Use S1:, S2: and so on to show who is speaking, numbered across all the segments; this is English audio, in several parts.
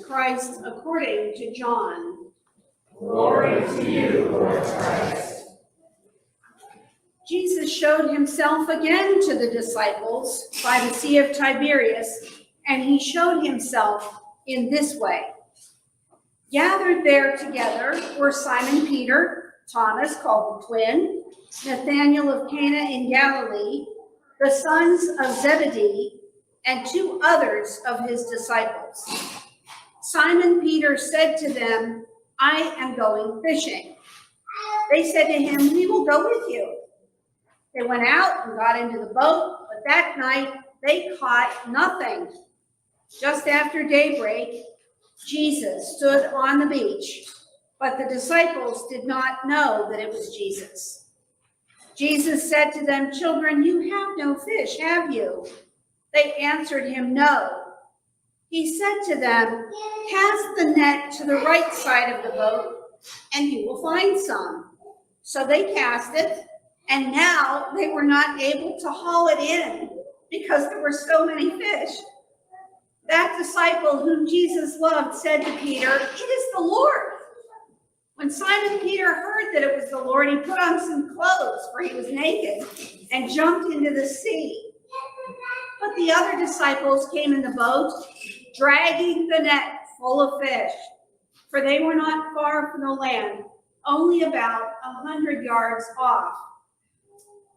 S1: Christ according to John.
S2: Glory to you, Lord Christ.
S1: Jesus showed himself again to the disciples by the Sea of Tiberias, and he showed himself in this way. Gathered there together were Simon Peter, Thomas called the twin, Nathanael of Cana in Galilee, the sons of Zebedee, and 2 others of his disciples. Simon Peter said to them, "I am going fishing." They said to him, "We will go with you." They went out and got into the boat, but that night they caught nothing. Just after daybreak, Jesus stood on the beach, but the disciples did not know that it was Jesus. Jesus said to them, "Children, you have no fish, have you?" They answered him, "No." He said to them, "Cast the net to the right side of the boat, and you will find some." So they cast it, and now they were not able to haul it in because there were so many fish. That disciple whom Jesus loved said to Peter, "It is the Lord." When Simon Peter heard that it was the Lord, he put on some clothes, for he was naked, and jumped into the sea. But the other disciples came in the boat, dragging the net full of fish, for they were not far from the land, only about 100 yards off.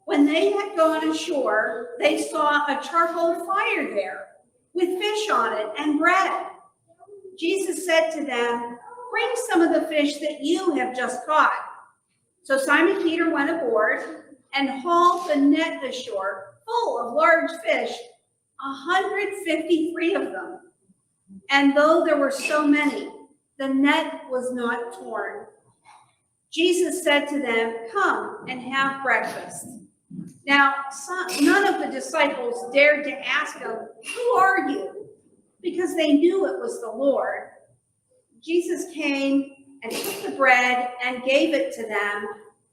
S1: When they had gone ashore, they saw a charcoal fire there, with fish on it and bread. Jesus said to them, "Bring some of the fish that you have just caught." So Simon Peter went aboard and hauled the net ashore full of large fish, 153 of them. And though there were so many, the net was not torn. Jesus said to them, "Come and have breakfast." Now, none of the disciples dared to ask him, "Who are you?" because they knew it was the Lord. Jesus came and took the bread and gave it to them,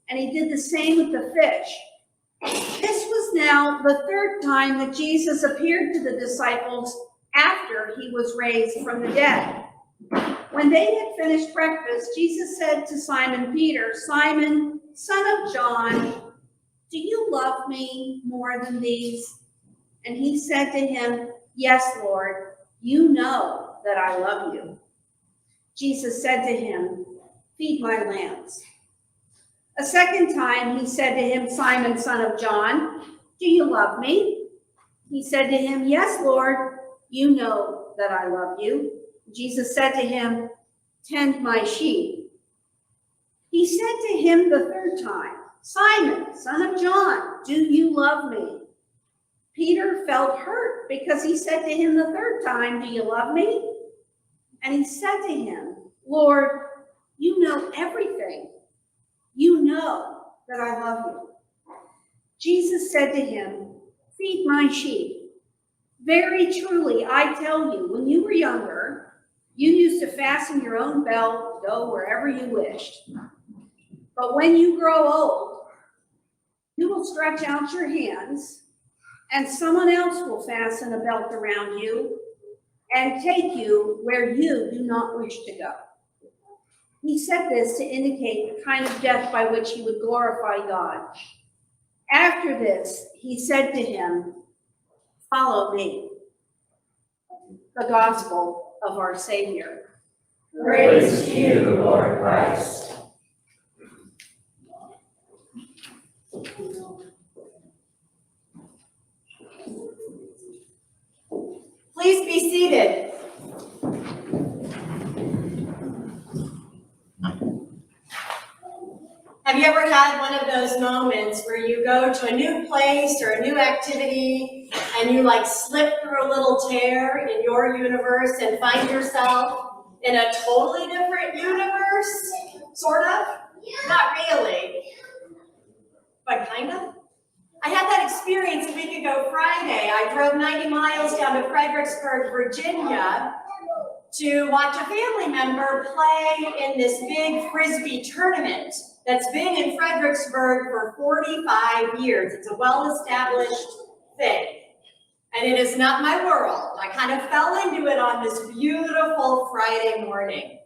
S1: and he did the same with the fish. This was now the 3rd time that Jesus appeared to the disciples after he was raised from the dead. When they had finished breakfast, Jesus said to Simon Peter, "Simon, son of John, do you love me more than these?" And he said to him, "Yes, Lord, you know that I love you." Jesus said to him, "Feed my lambs." A second time he said to him, "Simon, son of John, do you love me?" He said to him, "Yes, Lord, you know that I love you." Jesus said to him, "Tend my sheep." He said to him the 3rd time, "Simon, son of John, do you love me?" Peter felt hurt because he said to him the 3rd time, "Do you love me?" And he said to him, "Lord, you know everything. You know that I love you." Jesus said to him, "Feed my sheep. Very truly, I tell you, when you were younger, you used to fasten your own belt, go wherever you wished. But when you grow old, you will stretch out your hands, and someone else will fasten a belt around you and take you where you do not wish to go." He said this to indicate the kind of death by which he would glorify God. After this, he said to him, "Follow me." The gospel of our Savior.
S2: Praise to you, Lord Christ.
S3: Please be seated. Have you ever had one of those moments where you go to a new place or a new activity and you slip through a little tear in your universe and find yourself in a totally different universe? Sort of? Not really. But kind of? I had that experience a week ago Friday. I drove 90 miles down to Fredericksburg, Virginia to watch a family member play in this big Frisbee tournament that's been in Fredericksburg for 45 years. It's a well-established thing. and it is not my world. I kind of fell into it on this beautiful Friday morning.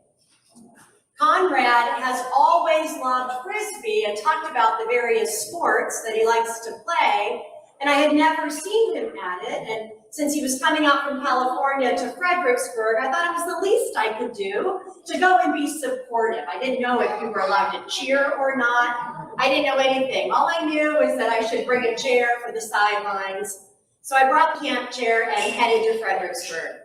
S3: Conrad has always loved Frisbee and talked about the various sports that he likes to play, and I had never seen him at it, and since he was coming out from California to Fredericksburg, I thought it was the least I could do to go and be supportive. I didn't know if you were allowed to cheer or not. I didn't know anything. All I knew was that I should bring a chair for the sidelines. So I brought the camp chair and headed to Fredericksburg.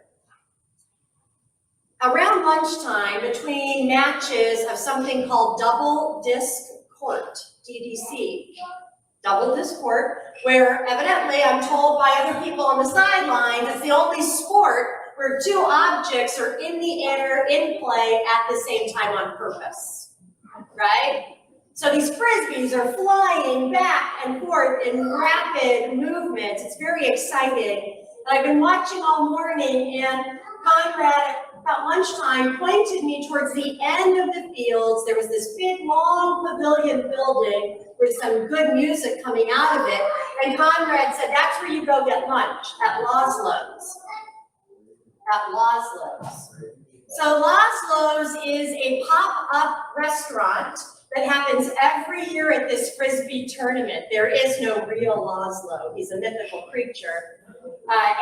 S3: Around lunchtime, between matches of something called double disc court, DDC, double disc court, where evidently I'm told by other people on the sidelines it's the only sport where two objects are in the air, in play at the same time on purpose, right? So these Frisbees are flying back and forth in rapid movements. It's very exciting. And I've been watching all morning, and Conrad, about lunchtime, pointed me towards the end of the fields. There was this big, long pavilion building with some good music coming out of it. And Conrad said, that's where you go get lunch, at Laszlo's. At Laszlo's. So Laszlo's is a pop-up restaurant that happens every year at this Frisbee tournament. There is no real Laszlo. He's a mythical creature.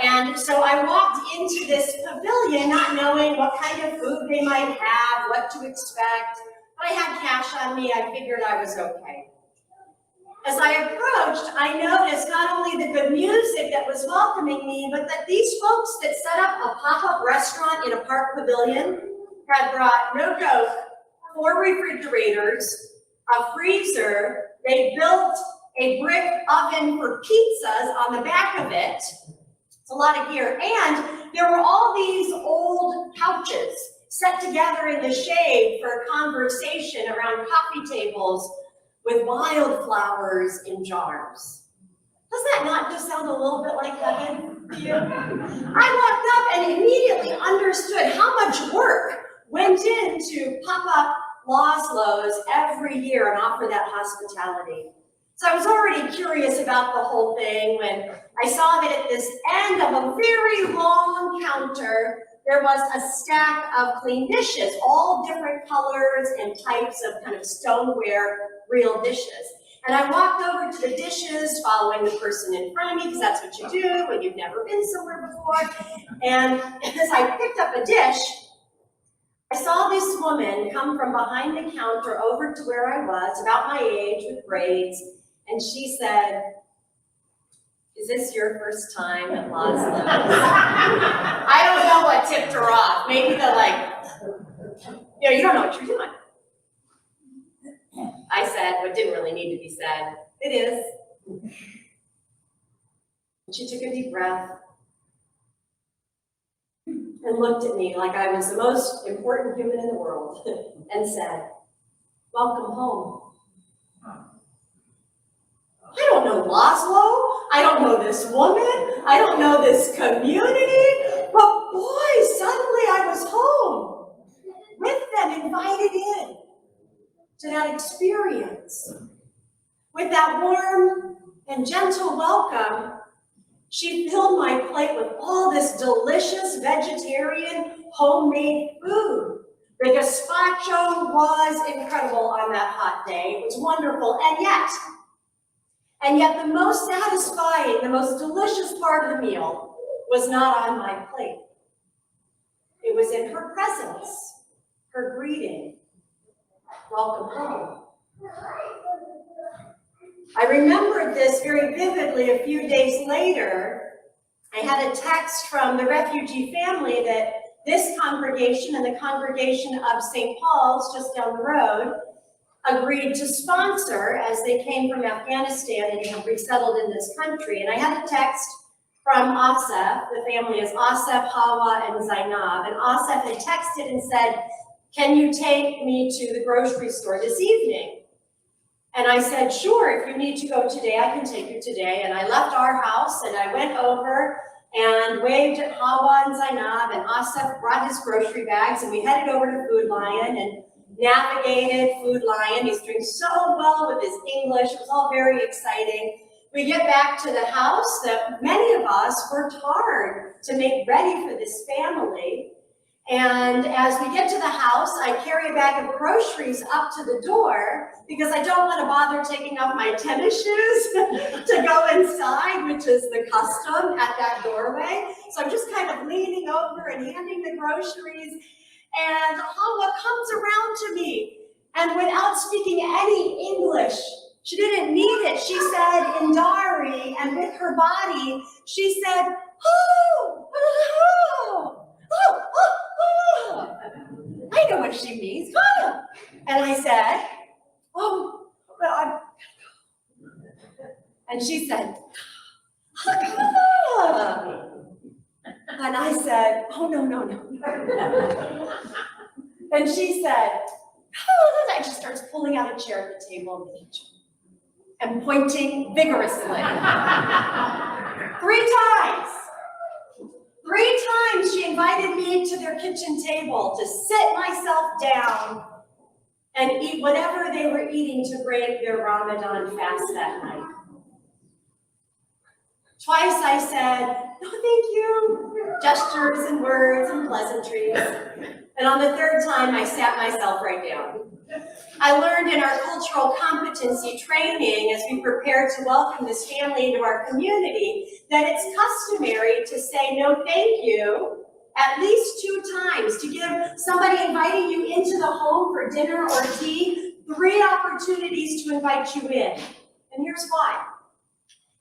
S3: And so I walked into this pavilion not knowing what kind of food they might have, what to expect. But I had cash on me. I figured I was okay. As I approached, I noticed not only the good music that was welcoming me, but that these folks that set up a pop-up restaurant in a park pavilion had brought, no joke, 4 refrigerators, a freezer. They built a brick oven for pizzas on the back of it. It's a lot of gear. And there were all these old couches set together in the shade for conversation around coffee tables with wildflowers in jars. Does that not just sound a little bit like heaven to you? I walked up and immediately understood how much work went into pop up Laszlo's every year and offer that hospitality. So I was already curious about the whole thing when I saw that at this end of a very long counter, there was a stack of clean dishes, all different colors and types of kind of stoneware, real dishes. And I walked over to the dishes, following the person in front of me, because that's what you do when you've never been somewhere before. And as I picked up a dish, I saw this woman come from behind the counter over to where I was, about my age, with braids, and she said, "Is this your first time at Laszlo's?" I don't know what tipped her off. Maybe you don't know what you're doing. I said what didn't really need to be said. It is. She took a deep breath and looked at me like I was the most important human in the world and said, "Welcome home." I don't know Laszlo. I don't know this woman. I don't know this community. But boy, suddenly I was home with them, invited in to that experience. With that warm and gentle welcome, she filled my plate with all this delicious vegetarian homemade food. The gazpacho was incredible on that hot day. It was wonderful. And yet the most satisfying, the most delicious part of the meal was not on my plate. It was in her presence, her greeting. Welcome home. I remembered this very vividly a few days later. I had a text from the refugee family that this congregation and the congregation of St. Paul's just down the road agreed to sponsor as they came from Afghanistan and have resettled in this country. And I had a text from Asif. The family is Asif, Hawa, and Zainab. And Asif had texted and said, "Can you take me to the grocery store this evening?" And I said, "Sure, if you need to go today, I can take you today." And I left our house and I went over and waved at Hawa and Zainab, and Asif brought his grocery bags, and we headed over to Food Lion and navigated Food Lion. He's doing so well with his English. It was all very exciting. We get back to the house that many of us worked hard to make ready for this family. And as we get to the house, I carry a bag of groceries up to the door because I don't want to bother taking off my tennis shoes to go inside, which is the custom at that doorway. So I'm just kind of leaning over and handing the groceries. And Hawa comes around to me, and without speaking any English, she didn't need it. She said in Dari, and with her body, she said, "Oh, oh, oh, oh, oh." I know what she means. Oh. And I said, "Oh, well, I'm." And she said, "Ah." And I said, "Oh, no, no, no." And she said, "Oh," and she starts pulling out a chair at the table in the kitchen and pointing vigorously. 3 times. 3 times she invited me to their kitchen table to sit myself down and eat whatever they were eating to break their Ramadan fast that night. Twice I said, "No, thank you," gestures and words and pleasantries. And on the 3rd time, I sat myself right down. I learned in our cultural competency training as we prepared to welcome this family into our community that it's customary to say no thank you at least 2 times, to give somebody inviting you into the home for dinner or tea 3 opportunities to invite you in. And here's why.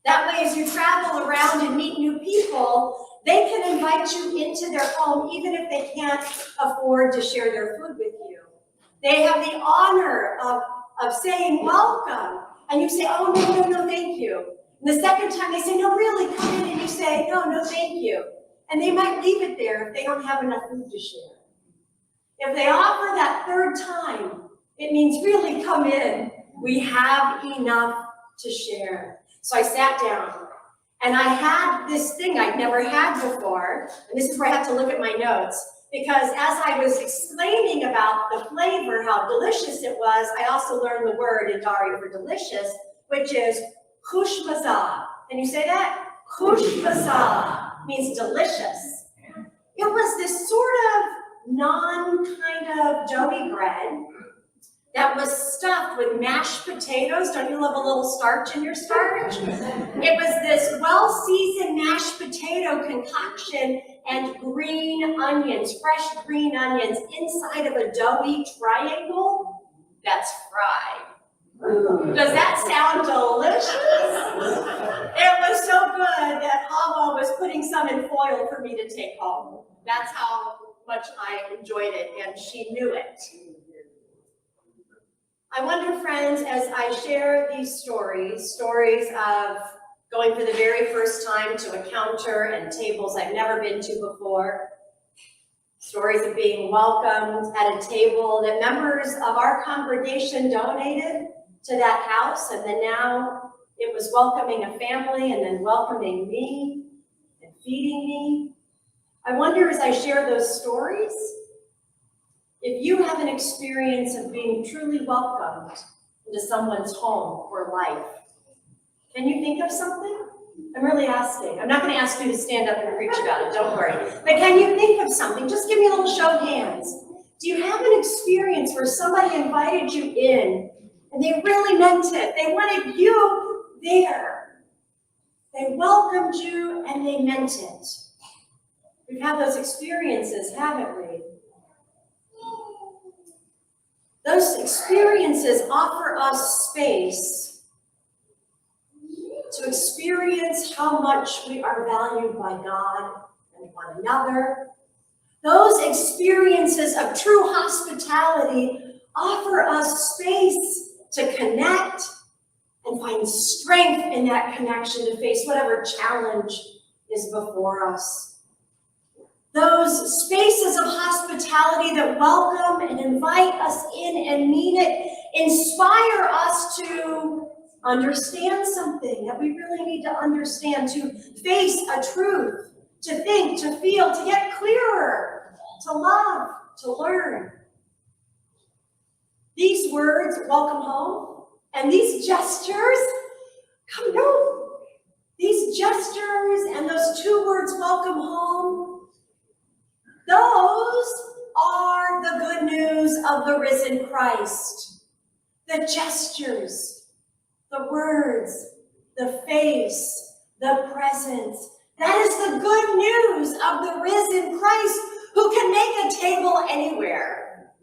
S3: That way, as you travel around and meet new people, they can invite you into their home even if they can't afford to share their food with you. They have the honor of saying welcome, and you say, "Oh, no, no, no, thank you." And the 2nd time they say, "No, really, come in," and you say, "No, no, thank you." And they might leave it there if they don't have enough food to share. If they offer that 3rd time, it means really come in. We have enough to share. So I sat down, and I had this thing I'd never had before, and this is where I have to look at my notes, because as I was explaining about the flavor, how delicious it was, I also learned the word in Dari for delicious, which is khushmazah. Can you say that? Khushmazah means delicious. It was this sort of kind of doughy bread that was stuffed with mashed potatoes. Don't you love a little starch in your starch? It was this well-seasoned mashed potato concoction and green onions, fresh green onions, inside of a doughy triangle that's fried. Does that sound delicious? It was so good that Hawa was putting some in foil for me to take home. That's how much I enjoyed it, and she knew it. I wonder, friends, as I share these stories of going for the very first time to a counter and tables I've never been to before, stories of being welcomed at a table that members of our congregation donated to that house, and then now it was welcoming a family and then welcoming me and feeding me. I wonder, as I share those stories, if you have an experience of being truly welcomed into someone's home or life. Can you think of something? I'm really asking. I'm not going to ask you to stand up and preach about it, don't worry. But can you think of something? Just give me a little show of hands. Do you have an experience where somebody invited you in and they really meant it? They wanted you there. They welcomed you and they meant it. We've had those experiences, haven't we? Those experiences offer us space to experience how much we are valued by God and one another. Those experiences of true hospitality offer us space to connect and find strength in that connection to face whatever challenge is before us. Those spaces of hospitality that welcome and invite us in and mean it inspire us to understand something that we really need to understand, to face a truth, to think, to feel, to get clearer, to love, to learn. These words, welcome home, and these gestures, come, no, gestures and those 2 words, welcome home, those are the good news of the risen Christ. The gestures, the words, the face, the presence. That is the good news of the risen Christ who can make a table anywhere.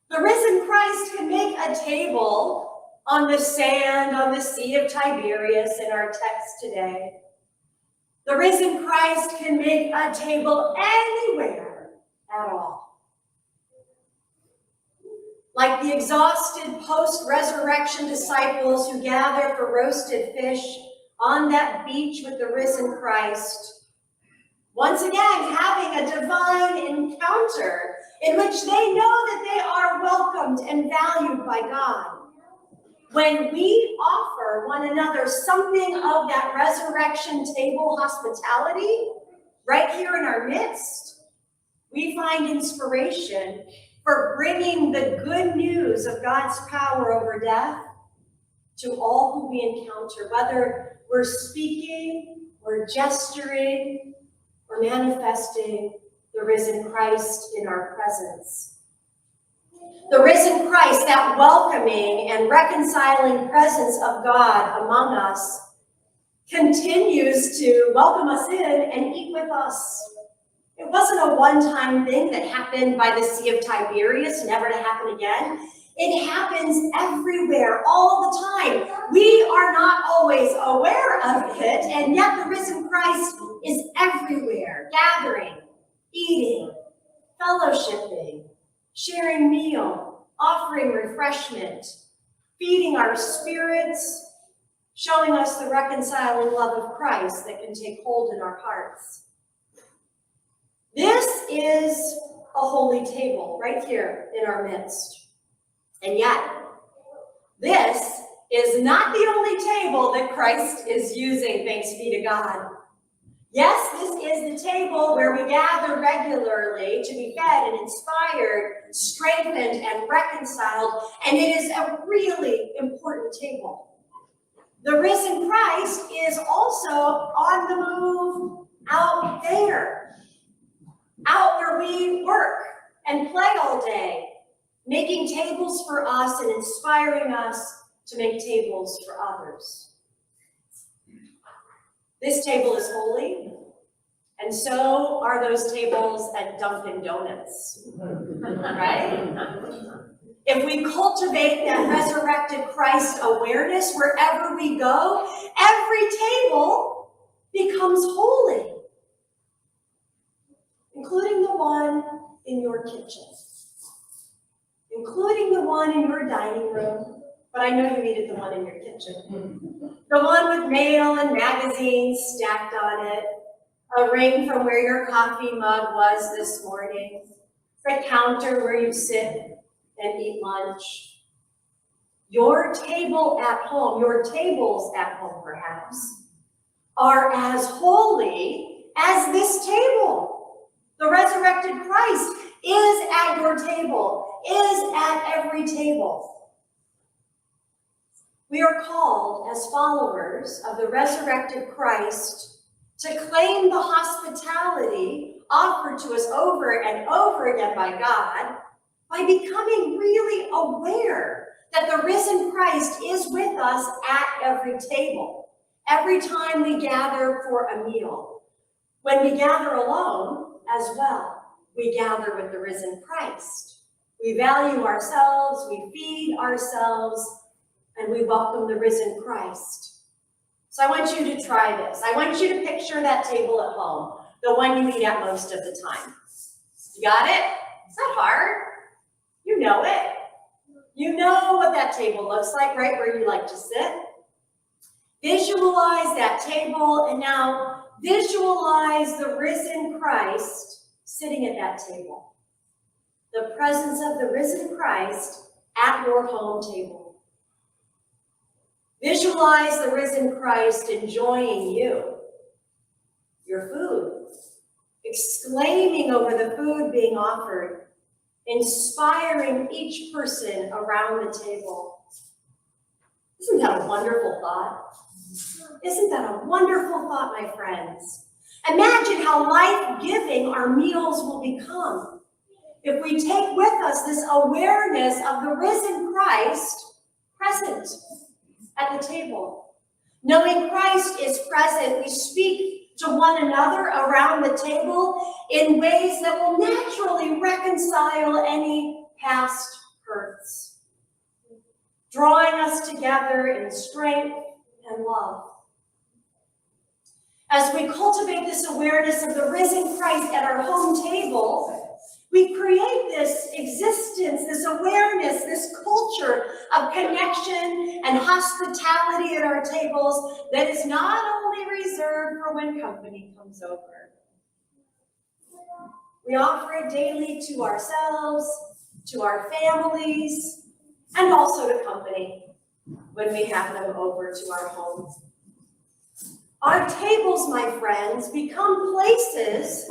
S3: The risen Christ can make a table on the sand, on the Sea of Tiberias in our text today. The risen Christ can make a table anywhere at all. Like the exhausted post-resurrection disciples who gather for roasted fish on that beach with the risen Christ, once again having a divine encounter in which they know that they are welcomed and valued by God. When we offer one another something of that resurrection table hospitality right here in our midst, we find inspiration for bringing the good news of God's power over death to all who we encounter, whether we're speaking or gesturing or manifesting the risen Christ in our presence. The risen Christ, that welcoming and reconciling presence of God among us, continues to welcome us in and eat with us. It wasn't a one-time thing that happened by the Sea of Tiberias, never to happen again. It happens everywhere, all the time. We are not always aware of it, and yet the risen Christ is everywhere, gathering, eating, fellowshipping, sharing meal, offering refreshment, feeding our spirits, showing us the reconciling love of Christ that can take hold in our hearts. This is a holy table right here in our midst. And yet, this is not the only table that Christ is using, thanks be to God. Yes, this is the table where we gather regularly to be fed and inspired, strengthened, and reconciled, and it is a really important table. The risen Christ is also on the move out there, out where we work and play all day, making tables for us and inspiring us to make tables for others. This table is holy, and so are those tables at Dunkin' Donuts, right? If we cultivate that resurrected Christ awareness wherever we go, every table becomes holy, including the one in your kitchen, including the one in your dining room, but I know you needed the one in your kitchen. The one with mail and magazines stacked on it, a ring from where your coffee mug was this morning, the counter where you sit and eat lunch. Your table at home, your tables at home perhaps, are as holy as this table. The resurrected Christ is at your table, is at every table. We are called as followers of the resurrected Christ to claim the hospitality offered to us over and over again by God by becoming really aware that the risen Christ is with us at every table, every time we gather for a meal. When we gather alone as well, we gather with the risen Christ. We value ourselves, we feed ourselves, and we welcome the risen Christ. So I want you to try this. I want you to picture that table at home, the one you eat at most of the time. You got it? It's not hard. You know it. You know what that table looks like, right where you like to sit. Visualize that table, and now visualize the risen Christ sitting at that table. The presence of the risen Christ at your home table. Visualize the risen Christ enjoying you, your food, exclaiming over the food being offered, inspiring each person around the table. Isn't that a wonderful thought? Isn't that a wonderful thought, my friends? Imagine how life-giving our meals will become if we take with us this awareness of the risen Christ present at the table. Knowing Christ is present, we speak to one another around the table in ways that will naturally reconcile any past hurts, drawing us together in strength and love. As we cultivate this awareness of the risen Christ at our home table, we create this existence, this awareness, this culture of connection and hospitality at our tables that is not only reserved for when company comes over. We offer it daily to ourselves, to our families, and also to company when we have them over to our home. Our tables, my friends, become places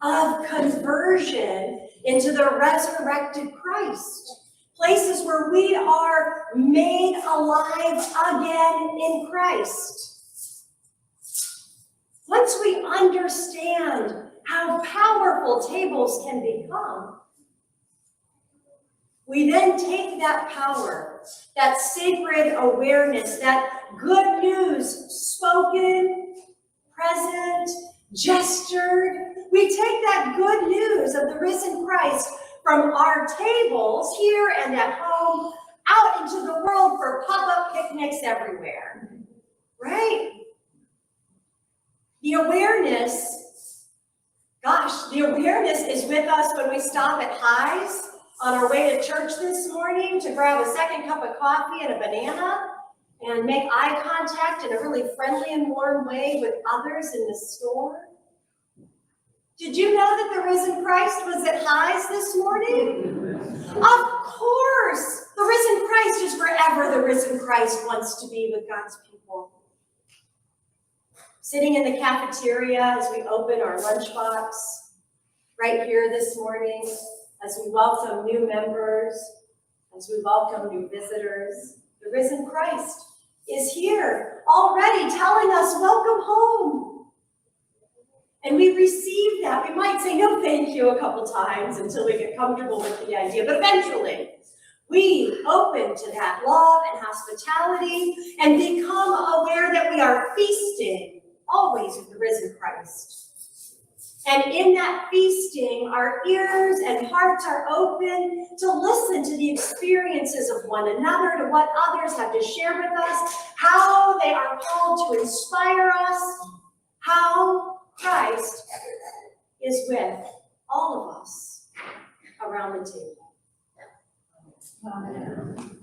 S3: of conversion into the resurrected Christ. Places where we are made alive again in Christ. Once we understand how powerful tables can become, we then take that power, that sacred awareness, that good news spoken, present, gestured. We take that good news of the risen Christ from our tables here and at home out into the world for pop-up picnics everywhere, right? The awareness is with us when we stop at Highs on our way to church this morning to grab a second cup of coffee and a banana and make eye contact in a really friendly and warm way with others in the store. Did you know that the risen Christ was at Highs this morning? Of course! The risen Christ is wherever the risen Christ wants to be with God's people. Sitting in the cafeteria as we open our lunchbox, right here this morning, as we welcome new members, as we welcome new visitors, the risen Christ is here already telling us, welcome home. And we receive that. We might say no thank you a couple times until we get comfortable with the idea, but eventually we open to that love and hospitality and become aware that we are feasting always with the risen Christ. And in that feasting, our ears and hearts are open to listen to the experiences of one another, to what others have to share with us, how they are called to inspire us, how Christ is with all of us around the table.
S2: Amen.